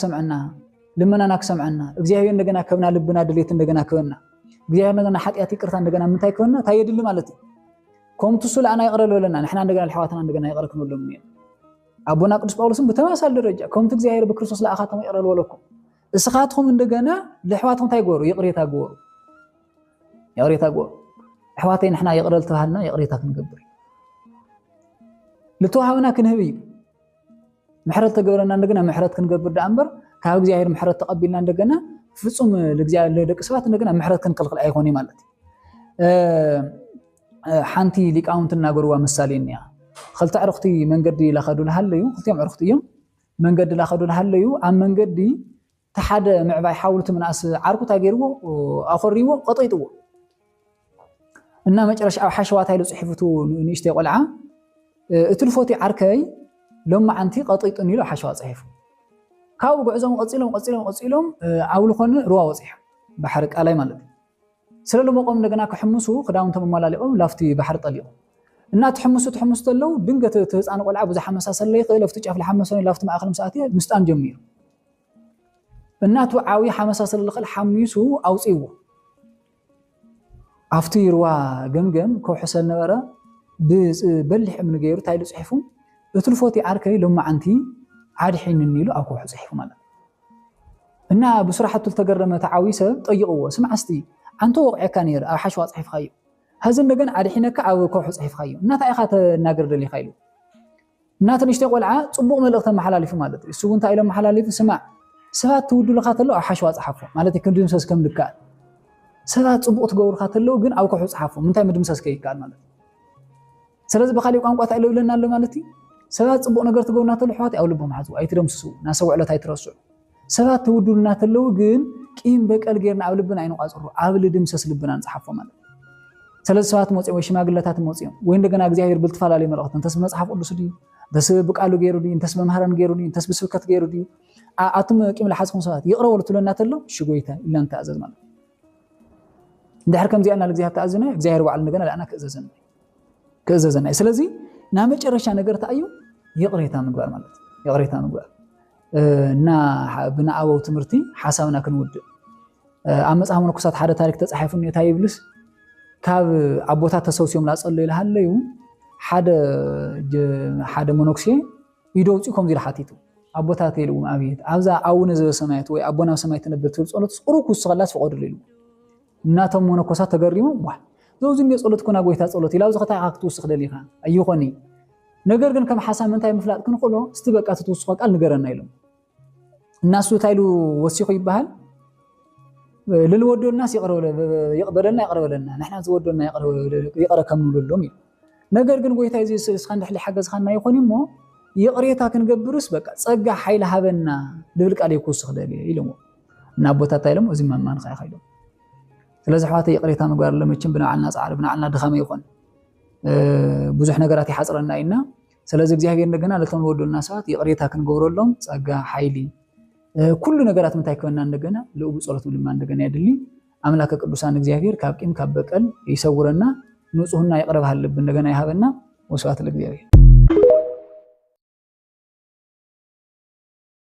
سمعنا لمنا ناك سمعنا እግዚአብሔር እንደገና ከብና ልብና ድሌት እንደገና ከወና እግዚአብሔር እንደገና ኃጢአት ይቅርታ እንደገና ምንታይ ከወና ታይድል ማለት ኮምቱ ሱላና ይቀረል ወለና نحنا እንደገና ለሐዋትና እንደገና ይቀረክኑ ለምን አቡና ቅዱስ ጳውሎስም በተመሳሳይ ደረጃ ኮምቱ እግዚአብሔር በክርስቶስ ለአኻተም ይቀረል ወለኩም እስኻትኩም እንደገና ለሐዋትኩም ታይጎሩ ይቅሬታ ጎሩ ይቅሬታ ጎሩ حواتي نحنا يقرل تبعنا يقريتا كنقبر لتوهاونا كنهبي محرت تقبلنا عندنا محرت كنقبر دامبر كاو እግዚአብሔር محرت تقبلنا عندنا ፍጹም ለእግዚአብሔር ለደቅ ሰባት እንደገና محرت كنقلقل አይሆኒ ማለት ሓንቲ ሊቃውንት እናገሩዋ ምሳሌኛ خلت عرختي መንገዲ ላኸዱ ለሃለዩ خلتيም عرختيም መንገዲ ላኸዱ ለሃለዩ ኣብ መንገዲ ተሓደ ምዕባይ ሓውልት ምናስ ዓርኩ ታገርዎ ኣخريዎ ቀጠይጥዎ እና መጨረሻ ሓሸዋት ኃይሉ ጽሕፍቱ ንሽተ ቆልዓ እትልፎቲ ዓርከይ ሎማ ዓንቲ ቀጠይጡን ኢሉ ሓሸዋ ጽሕፉ ካው ጉዕዞም ቀጽሎም ኣውልኾን ሩዋ ወጽሕ ባሕር ቃላይ ማለት ስለሎ መቆም እንደገና ከሕምሱ ክዳውን ተመማላሊኦም ላፍቲ ባሕር ጠሊቁ እና ተሕምሱ ተለው ድንገት ተህፃን ቆልዓ ብዙሕ መሳሰለ ይኽእል ለፍቲ ጫፍ ለሐመሰን ላፍቲ ማእኸል ምሳእቲ ምስጣን ጀሚሩ እናቱ ዓዊ ሓመሳሰለ ለኽል ሓሚሱ ኣውጽይዎ አፍቲ ሩዋ ገምገም ከውሕሰል ነበረ በልሕ እምኒ ገይሩ ታይሉ ጽሒፉ እትልፎቲ ዓርከይ ሎማ ዓንቲ ዓድሒን እንይሉ ኣብ ከውሑ ጽሒፉ ማለት እና ብስራሕቱ ተገረመ ተዓዊ ሰብ ጠይቅዎ ስምዓስቲ አንተ ወቅዕካ ነይር ኣብ ሓሸዋ ጽሒፍካዮ هذا እንደገና ዓድሒነካ ኣብ ከውሑ ጽሒፍካዮ እናታ ኢኻ ተናገር ደሊኻ ኢሉ እናተ ንሽተ ቆልዓ ጽቡቕ መልእኽቲ መሓላሊፉ ማለት እሱ እንታይ ኢሎም መሓላሊፉ ስማዕ ሰባት ትውዱልካ ተሎ ኣብ ሓሸዋ ጽሓፎ ማለት ክንድምሰስ ከም ልካል ሰባት ጽቡቕ ትገብሩካ ተለው ግን ኣብ ከውሑ ጽሓፎ ምንታይ ምድምሰስ ከይካል ማለት ስለዚህ በኻሊእ ቋንቋ ታይለው ለና ኣሎ ማለት ሰባት ጽቡቕ ነገር ትገብሩና ተለው ሕዋት ኣብ ልቦም ሓዙ ኣይትደምስሱ ናሰውዕለት ኣይትረስዑ ሰባት ትውዱልና ተለው ግን ቂም በቀል ጌርና ኣብ ልብና ኣይንቋጽሩ ኣብ ልድምሰስ ልብና ንጽሓፎ ማለት ስለዚህ ሰባት ሞጽኦም ወይ ሽማግለታት ሞጽኦም ወይ እንደገና እግዚአብሔር ብልትፈላለዩ መልእኽቲ እንተስ መጽሓፍ ቅዱስ ድዩ እንተስ ብቃሉ ገይሩ ድዩ እንተስ መምሃራን ገይሩ ድዩ እንተስ ብስብከት ገይሩ ድዩ ኣቱም ቂም ለሓዝኩም ሰባት ይቕረበሉ ትለና ተለው ሽጎይታ ኢልና ንተኣዘዝ ማለት እንድሕር ከምዚኣና ለእግዚአብሔር ተኣዝነ እግዚአብሔር ባዕሉ እንደገና ለኣና ክእዘዘና ስለዚህ ና መጨረሻ ነገር ታዩ ይቕሬታ ምግባር ማለት ይቕሬታ ምግባር እና ብናኣወው ትምህርቲ ሓሳብና ክንውድእ ኣብ መጽሓፍ መነኮሳት ሓደ ታሪክ ተጻሒፉ እንታይ ይብልስ ካብ ኣቦታት ተሰውሲዮም ላጸለዩ ይልሃለዩ ሓደ መነኩሴ ይደውፂ ከምዚ ኢልሓቲቱ ኣቦታት ኢልዎም ኣብየት ኣብዛ ኣውነ ዘበሰማያት ወይ ኣቦና ሰማይ ትነብር ትብል ጸሎት ቁሩክ ውስኸላስ ፈቀድሉ ኢሉ እናቶም መነኮሳት ተገሪሞም ዋ ዘውዚ እንደ ጸሎት ኮና ጎይታ ጸሎት ኢላው ዝኸታይ ክትውስኽ ደሊኻ ኣይኾኒ ነገር ግን ከም ሓሳብ ምንታይ ምፍላጥ ክንኽእሎ እስቲ በቃ ትውስኸ ቃል ንገረና ኢሎም እናሱ ታይሉ ወሲኹ ይበሃል للودو الناس يقبلنا يقربلنا نحن زودنا يقرا كم نقولهم ነገር ግን ጎይታ እዚ እስካን ድሕሊ ሓገዝ ኻና ይኾን እሞ ይቕሬታ ክንገብርስ በቃ ጸጋ ኃይል ሃበና ልብል ቃል ይኩስኽ ደሊ ኢሎም እና ቦታታ ኢሎም እዚ ማን ኻይ ኻይሎም ስለዚህ ሕዋተ ይቕሬታ ምግባር ለመችን ብናዓልና ጻዕር ብናዓልና ድኻመ ይኾን ብዙሕ ነገራት ይሓጽረና ኢና ስለዚህ እግዚአብሔር እንደገና ለቶም ወዶና ሰዓት ይቕሬታ ክንገብረሎም ጸጋ ኃይሊ ኩሉ ነገራት ምንታይ ከወና እንደገና ለኡብ ጸሎት ድማ እንደገና ያድሊ አምላከ ቅዱሳን እግዚአብሔር ካብ ቂም ካብ በቀል ይሰውረና ንጹህና ይቅረብ ሃለብ እንደገና ይሃበና ወስዋት ለእግዚአብሔር